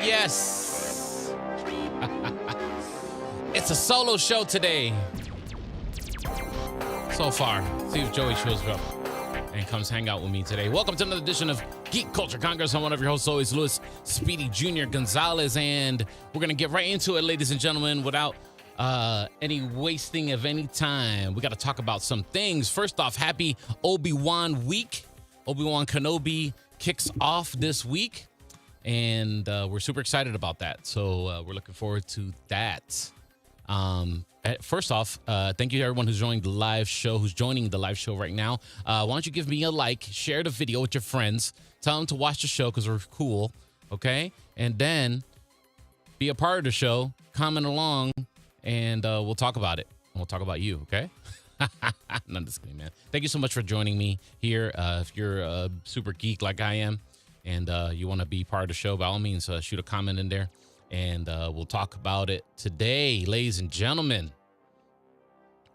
Yes. It's a solo show today. So far. See if Joey shows up and comes hang out with me today. Welcome to another edition of Geek Culture Congress. I'm one of your hosts, always Luis Speedy Jr. Gonzalez, and we're going to get right into it, ladies and gentlemen, without any wasting of any time. We got to talk about some things. First off, happy Obi-Wan week. Obi-Wan Kenobi kicks off this week, and we're super excited about that. So we're looking forward to that. First off, thank you to everyone who's joining the live show right now. Why don't you give me a like, share the video with your friends, tell them to watch the show because we're cool, okay? And then be a part of the show, comment along, and we'll talk about it. We'll talk about you, okay? Not just kidding, man. Thank you so much for joining me here. If you're a super geek like I am and you want to be part of the show, by all means, shoot a comment in there. And we'll talk about it today, ladies and gentlemen.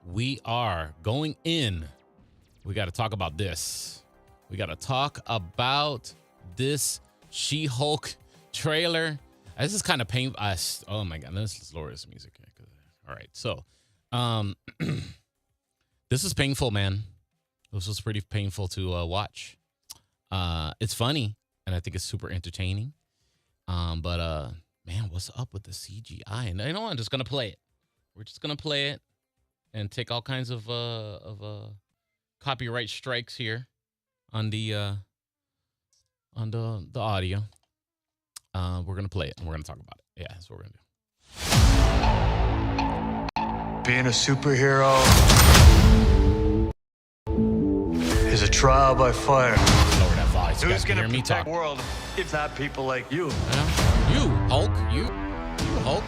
We are going in. We got to talk about this. We got to talk about this She-Hulk trailer. This is kind of painful. Oh my God, let's lower this music. All right, so this is painful, man. This was pretty painful to watch. It's funny, and I think it's super entertaining. But man, what's up with the CGI? And you know what? I'm just gonna play it. We're just gonna play it and take all kinds of copyright strikes here on the audio. We're gonna play it and we're gonna talk about it. Yeah, that's what we're gonna do. being a superhero is a trial by fire. Lower that volume so you guys Who's can gonna hear me protect talk. the world if not people like you? You, Hulk. You Hulk.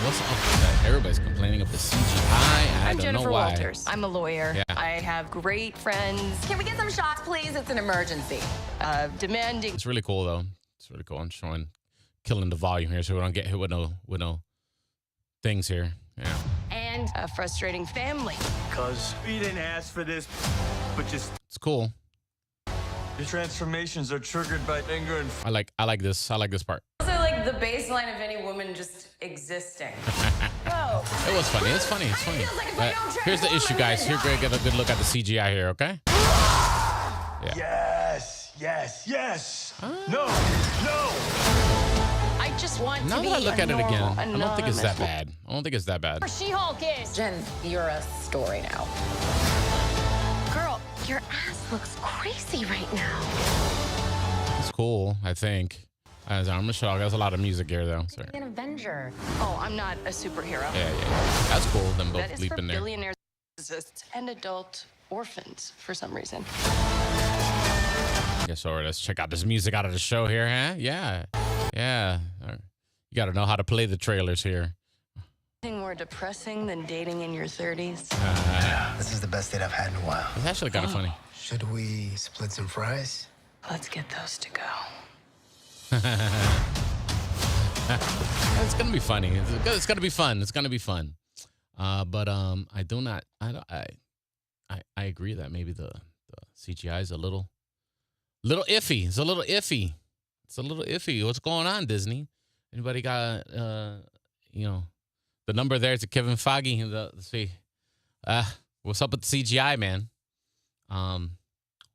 What's up with that? Everybody's complaining of the CGI. I'm Jennifer why. Walters. I'm a lawyer. Yeah. I have great friends. Can we get some shots, please? It's an emergency. Demanding. It's really cool though. It's really cool. I'm killing the volume here so we don't get hit with no things here. Yeah. And a frustrating family. Because we didn't ask for this, but just It's cool. your transformations are triggered by anger and I like this. I like this part. Also, like the baseline of any woman just existing. Oh, It was funny. It's funny. It's funny. feels like if I don't Here's the transform, issue, I'm guys. gonna Here, get a good look at the CGI here, okay? yes. No. I just want Now to be that I look a at it normal, again, I don't think it's that anonymous- bad. I don't think it's that bad. She-Hulk is. Jen, you're a story now. Girl, your ass looks crazy right now. It's cool, I think. I'm gonna show you. There's a lot of music here, though. Sorry. An Avenger. Oh, I'm not a superhero. Yeah. That's cool. Them both That is for leaping there. billionaires and adult orphans for some reason. Yeah, so let's check out this music out of the show here, huh? Yeah. You got to know how to play the trailers here. Nothing more depressing than dating in your 30s. This is the best date I've had in a while. It's actually kind of funny. Should we split some fries? Let's get those to go. It's gonna be funny. It's gonna be fun. It's gonna be fun. But I do not. I agree that maybe the CGI is a little iffy. It's a little iffy. What's going on, Disney? Anybody got the number there to Kevin Feige? Let's see. What's up with the CGI, man?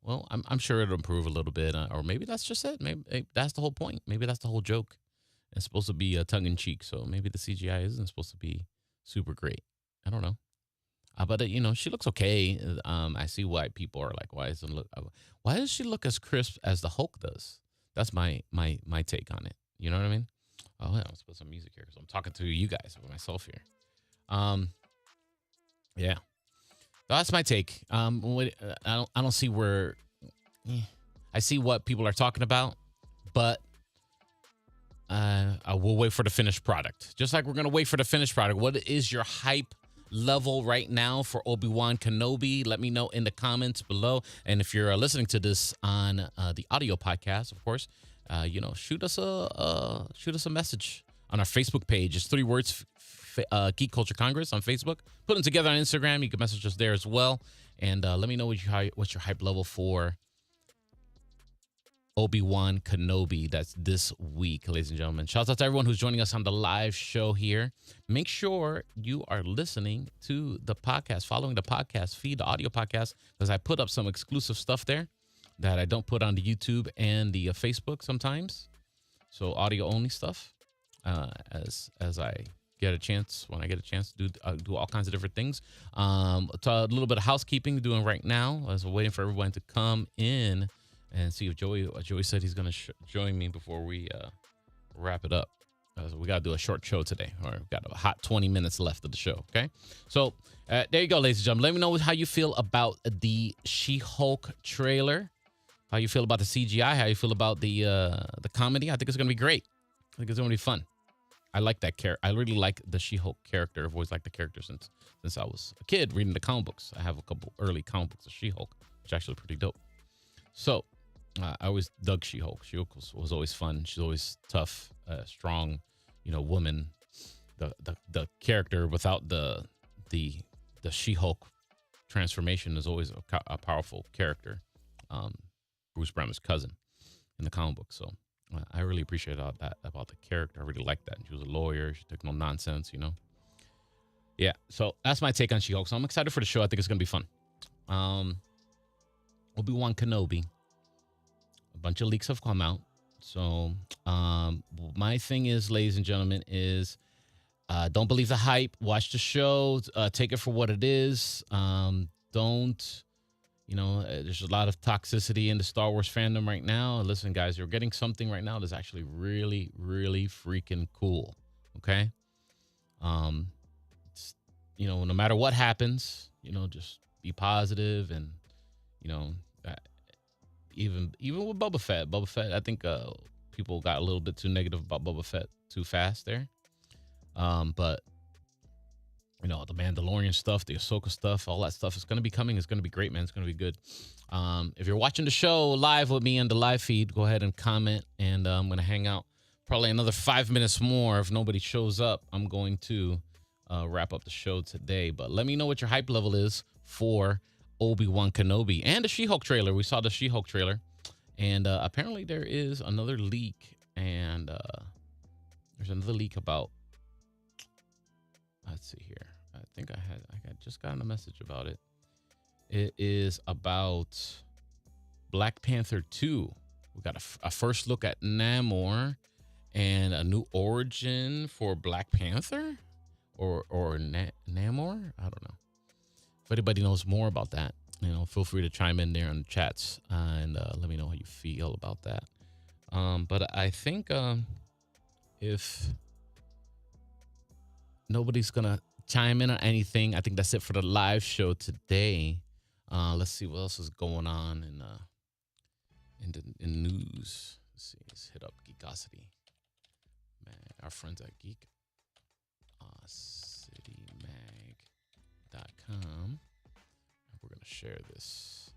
Well, I'm sure it'll improve a little bit, or maybe that's just it. Maybe that's the whole point. Maybe that's the whole joke. It's supposed to be tongue in cheek, so maybe the CGI isn't supposed to be super great. I don't know. But she looks okay. I see why people are like, why does she look as crisp as the Hulk does? That's my take on it. You know what I mean? Oh, yeah, let's put some music here because I'm talking to you guys or myself here. Yeah, that's my take. I don't see where. I see what people are talking about, but I will wait for the finished product. Just like we're gonna wait for the finished product. What is your hype level right now for Obi-Wan Kenobi? Let me know in the comments below. And if you're listening to this on the audio podcast, of course, shoot us a message on our Facebook page. It's 3 words, Geek Culture Congress on Facebook. Put them together on Instagram. You can message us there as well. And let me know what's your hype level for Obi-Wan Kenobi. That's this week, ladies and gentlemen. Shouts out to everyone who's joining us on the live show here. Make sure you are listening to the podcast, following the podcast feed, the audio podcast, because I put up some exclusive stuff there that I don't put on the YouTube and the Facebook sometimes. So audio only stuff. As I get a chance, when I get a chance to do all kinds of different things. A little bit of housekeeping doing right now as we're waiting for everyone to come in and see if Joey said he's going to join me before we wrap it up. So we got to do a short show today. All right, we've got a hot 20 minutes left of the show, okay? So there you go, ladies and gentlemen. Let me know how you feel about the She-Hulk trailer, how you feel about the CGI, how you feel about the comedy. I think it's going to be great. I think it's going to be fun. I like that character. I really like the She-Hulk character. I've always liked the character since I was a kid reading the comic books. I have a couple early comic books of She-Hulk, which is actually pretty dope. So I always dug She-Hulk. She-Hulk was always fun. She's always tough, strong, woman. The character without the She-Hulk transformation is always a powerful character. Bruce Banner's cousin in the comic book. So I really appreciate that about the character. I really like that. She was a lawyer. She took no nonsense, Yeah, so that's my take on She-Hulk. So I'm excited for the show. I think it's going to be fun. Obi-Wan Kenobi. A bunch of leaks have come out. So my thing is, ladies and gentlemen, is don't believe the hype. Watch the show. Take it for what it is. Don't... there's a lot of toxicity in the Star Wars fandom right now. Listen, guys, you're getting something right now that's actually really, really freaking cool. Okay? no matter what happens, just be positive and, you know, uh, even with Boba Fett, I think people got a little bit too negative about Boba Fett too fast there. But the Mandalorian stuff, the Ahsoka stuff, all that stuff is going to be coming. It's going to be great, man. It's going to be good. If you're watching the show live with me on the live feed, go ahead and comment, and I'm going to hang out probably another 5 minutes more. If nobody shows up, I'm going to wrap up the show today. But let me know what your hype level is for Obi-Wan Kenobi and the She-Hulk trailer. We saw the She-Hulk trailer, and apparently there is another leak, and there's another leak about, let's see here. I think I just gotten a message about it. It is about Black Panther 2. We got a first look at Namor and a new origin for Black Panther or Namor. I don't know. If anybody knows more about that, feel free to chime in there in the chats and let me know how you feel about that. But I think if nobody's gonna chime in on anything, I think that's it for the live show today. Let's see what else is going on in news. Let's see. Let's hit up Geekosity. Man, our friends at GeekCityMag.com. We're gonna share this.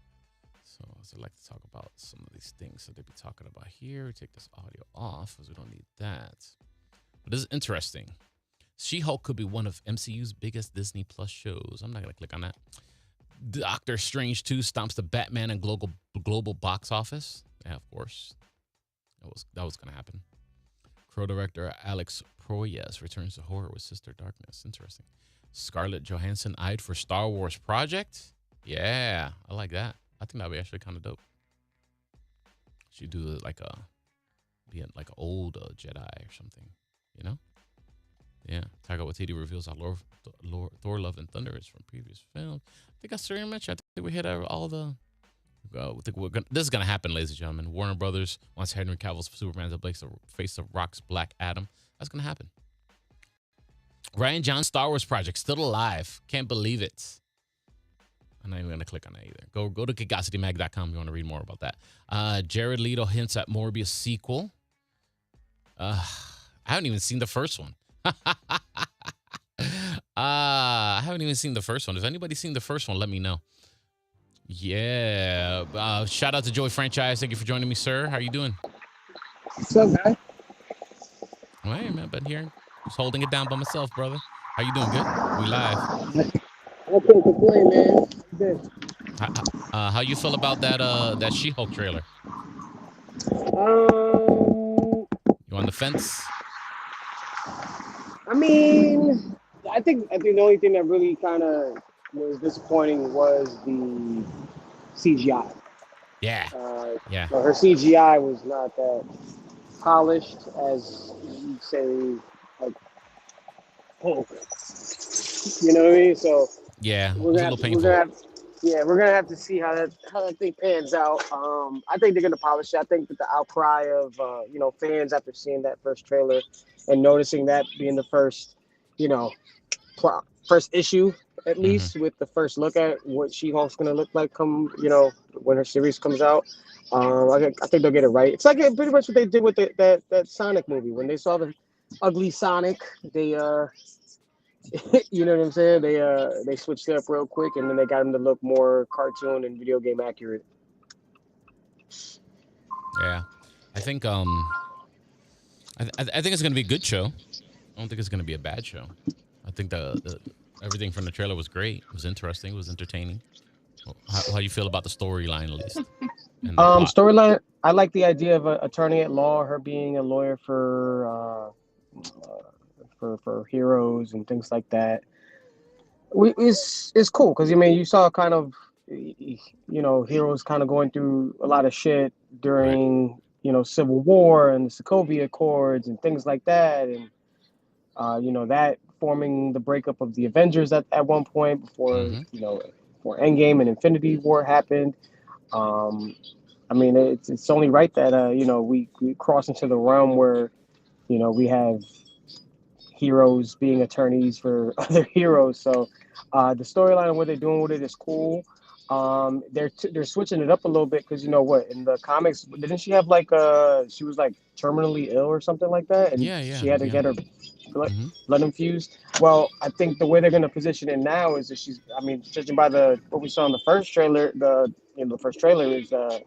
So as I like to talk about some of these things that they be talking about here. Take this audio off because we don't need that. But this is interesting. She-Hulk could be one of MCU's biggest Disney Plus shows. I'm not going to click on that. Doctor Strange 2 stomps the Batman and global box office. Yeah, of course. That was going to happen. Crow director Alex Proyas returns to horror with Sister Darkness. Interesting. Scarlett Johansson eyed for Star Wars project. Yeah, I like that. I think that'd be actually kind of dope. She'd do like an old Jedi or something, Yeah, Taika Waititi reveals how Thor: Love and Thunder is from previous films. I think I started mentioning. I think we hit all the. This is gonna happen, ladies and gentlemen. Warner Brothers wants Henry Cavill's Superman to face the Rock's Black Adam. That's gonna happen. Ryan John's Star Wars project still alive. Can't believe it. I'm not even gonna click on that either. Go to GeekOsityMag.com if you want to read more about that. Jared Leto hints at Morbius sequel. I haven't even seen the first one. I haven't even seen the first one. If anybody's seen the first one, let me know. Yeah. Shout out to Joey Franchise. Thank you for joining me, sir. How are you doing? What's up, guy? Well, hey, man, been here. Just holding it down by myself, brother. How you doing? Good? We live. I can't complain, man. Good. How you feel about that She-Hulk trailer? You on the fence? I mean, I think the only thing that really kind of was disappointing was the CGI. Yeah. Yeah. So her CGI was not that polished as you say, like Hulk. You know what I mean? So yeah, we're it's a little painful. We're gonna have to see how that thing pans out. I think they're gonna polish it. I think that the outcry of fans after seeing that first trailer and noticing that being the first, first issue at least with the first look at what She-Hulk's gonna look like when her series comes out. I think they'll get it right. It's like pretty much what they did with that Sonic movie when they saw the ugly Sonic. They you know what I'm saying? They switched it up real quick and then they got him to look more cartoon and video game accurate. Yeah, I think I think it's gonna be a good show. I don't think it's gonna be a bad show. I think the everything from the trailer was great. It was interesting. It was entertaining. How do you feel about the storyline, at least? Storyline. I like the idea of an attorney at law, her being a lawyer for heroes and things like that. It's cool because you saw kind of heroes kind of going through a lot of shit during Civil War and the Sokovia Accords and things like that, and that forming the breakup of the Avengers at one point before before Endgame and Infinity War happened. It's only right that we cross into the realm where we have heroes being attorneys for other heroes. So the storyline and what they're doing with it is cool. They're switching it up a little bit because you know what, in the comics, didn't she have like she was like terminally ill or something like that, and she had to get her Hmm. blood infused. Well, I think the way they're going to position it now is that she's, I mean, judging by the what we saw in the first trailer, the first trailer is the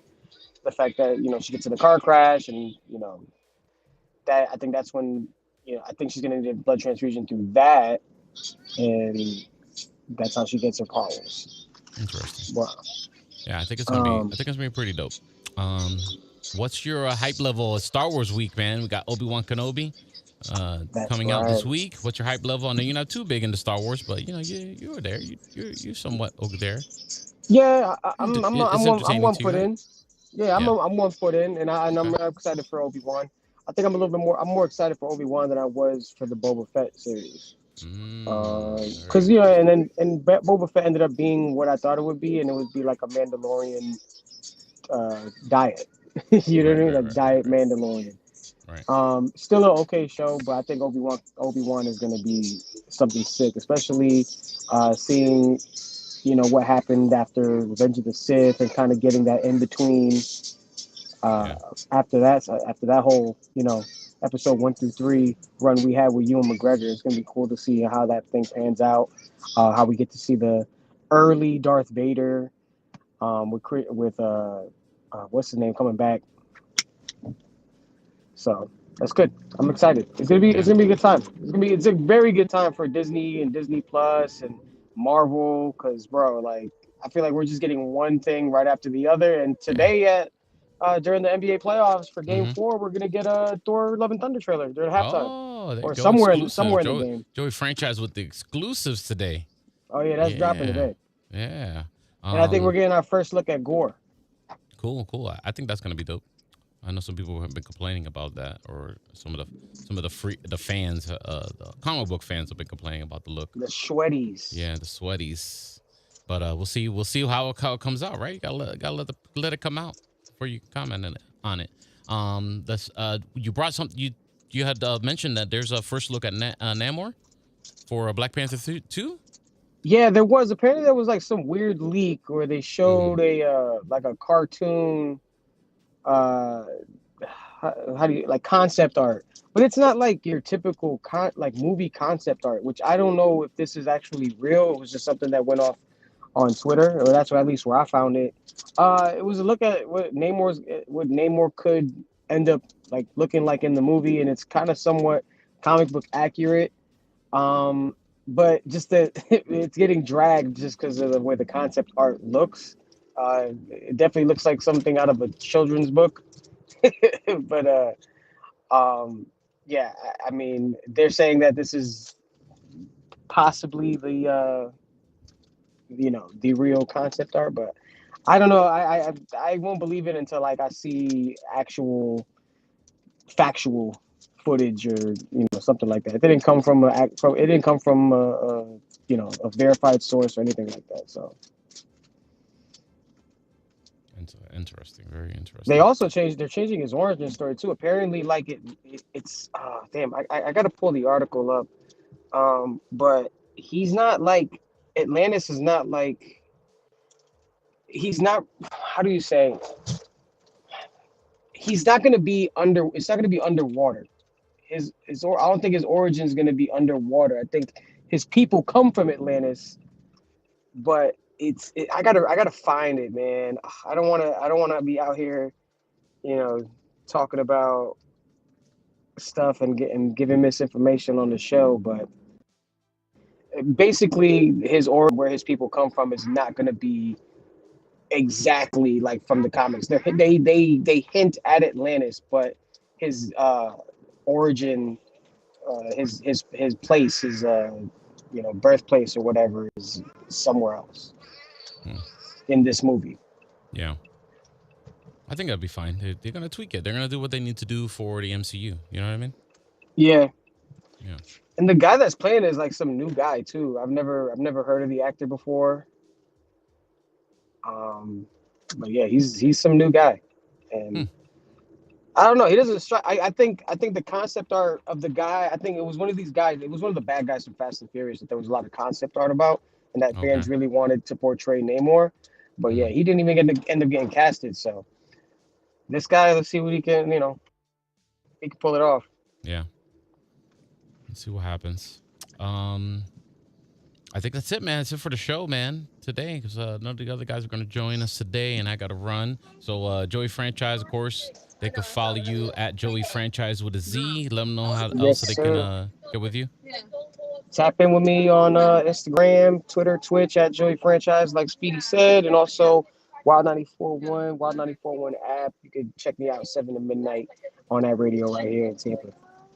fact that she gets in a car crash, and that I think that's when I think she's going to need a blood transfusion through that, and that's how she gets her powers. Interesting. Wow. Yeah, I think it's gonna be. I think it's gonna be pretty dope. What's your hype level of Star Wars week, man? We got Obi-Wan Kenobi That's coming out this right. week. What's your hype level? I know you're not too big into Star Wars, but you were there. You're somewhat over there. Yeah, I'm It's I'm entertaining one to you, foot right? in. Yeah, Yeah. I'm 1 foot in, and I'm Okay. excited for Obi-Wan. I think I'm a little bit more. I'm more excited for Obi-Wan than I was for the Boba Fett series. Very Because interesting. Boba Fett ended up being what I thought it would be, and it would be like a Mandalorian diet. You know what I mean? Like diet Mandalorian. Right. Still an okay show, but I think Obi-Wan is going to be something sick, especially seeing what happened after Revenge of the Sith and kind of getting that in between uh, Yeah. after that whole episode 1 through 3 run we had with Ewan McGregor. It's going to be cool to see how that thing pans out, how we get to see the early Darth Vader with what's his name coming back. So that's good. I'm excited. It's Yeah. gonna be a good time. It's a very good time for Disney and Disney Plus and Marvel, because bro, like I feel like we're just getting one thing right after the other. And Yeah. today during the NBA playoffs for Game Mm-hmm. 4, we're gonna get a Thor Love and Thunder trailer during halftime, Oh, there you or go. Exclusive. somewhere in the Joey game. Joey franchise with the exclusives today. Oh yeah, that's dropping Yeah. today. Yeah. And I think we're Um. getting our first look at Gore. Cool. I think that's gonna be dope. I know some people have been complaining about that, or some of the fans, the comic book fans have been complaining about the look. The Sweaties. Yeah, the sweaties. But we'll see how it comes out, right? You let it come out before you comment on it. That's you brought some you had mentioned that there's a first look at Namor for Black Panther 2. Yeah, there was apparently there was like some weird leak where they showed a like a cartoon uh how do you like concept art, but it's not like your typical like movie concept art, which I don't know if this is actually real. It was just something that went off on Twitter, or that's at least where I found it. It was a look at what Namor could end up like looking like in the movie, and it's kind of somewhat comic book accurate. But just that it's getting dragged just because of the way the concept art looks. It definitely looks like something out of a children's book. But yeah, I mean, they're saying that this is possibly the real concept art, but I don't know. I won't believe it until like I see actual factual footage or something like that. It didn't come from a verified source or anything like that. So Interesting, very interesting. they also they're changing his origin story too. Apparently, like it's damn. I gotta pull the article up. But he's not like Atlantis is not like he's not. How do you say? He's not gonna be under. It's not gonna be underwater. I don't think his origin is gonna be underwater. I think his people come from Atlantis, but I gotta find it, man. I don't wanna be out here, talking about stuff and giving misinformation on the show, but basically his origin, where his people come from, is not going to be exactly like from the comics. They hint at Atlantis, but his origin, his place, his birthplace or whatever is somewhere else Hmm. in this movie. Yeah. I think that'd be fine. They're gonna tweak it. They're gonna do what they need to do for the MCU. You know what I mean? Yeah. Yeah. And the guy that's playing is like some new guy too. I've never heard of the actor before. But yeah, he's some new guy, and I don't know. He doesn't strike. I think the concept art of the guy. I think it was one of these guys. It was one of the bad guys from Fast and Furious that there was a lot of concept art about, and that Okay. fans really wanted to portray Namor. But yeah, he didn't even end up getting casted. So this guy, let's see what he can. He can pull it off. Yeah. Let's see what happens. I think that's it, man. That's it for the show, man, today, because none of the other guys are going to join us today, and I got to run. So Joey Franchise, of course, they could follow you at Joey Franchise with a Z. Let them know how else they can get with you. Tap in with me on Instagram, Twitter, Twitch at Joey Franchise, like Speedy said, and also Wild 94.1, Wild 94.1 app. You can check me out 7 to midnight on that radio right here in Tampa.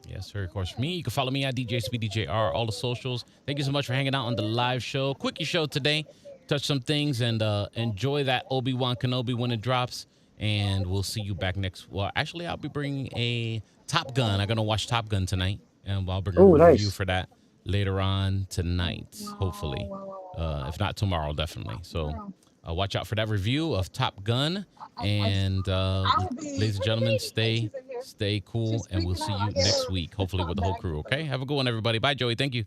Yes, sir. Of course, me. You can follow me at DJ SpeedyJR, all the socials. Thank you so much for hanging out on the live show. Quickie show today. Touch some things and enjoy that Obi-Wan Kenobi when it drops. And we'll see you back next. Well, actually, I'll be bringing a Top Gun. I'm going to watch Top Gun tonight. And I'll bring a review for that later on tonight, hopefully. If not tomorrow, definitely. So watch out for that review of Top Gun. And ladies and gentlemen, stay cool, and we'll see you next week, hopefully with the whole crew, okay? Have a good one, everybody. Bye, Joey. Thank you.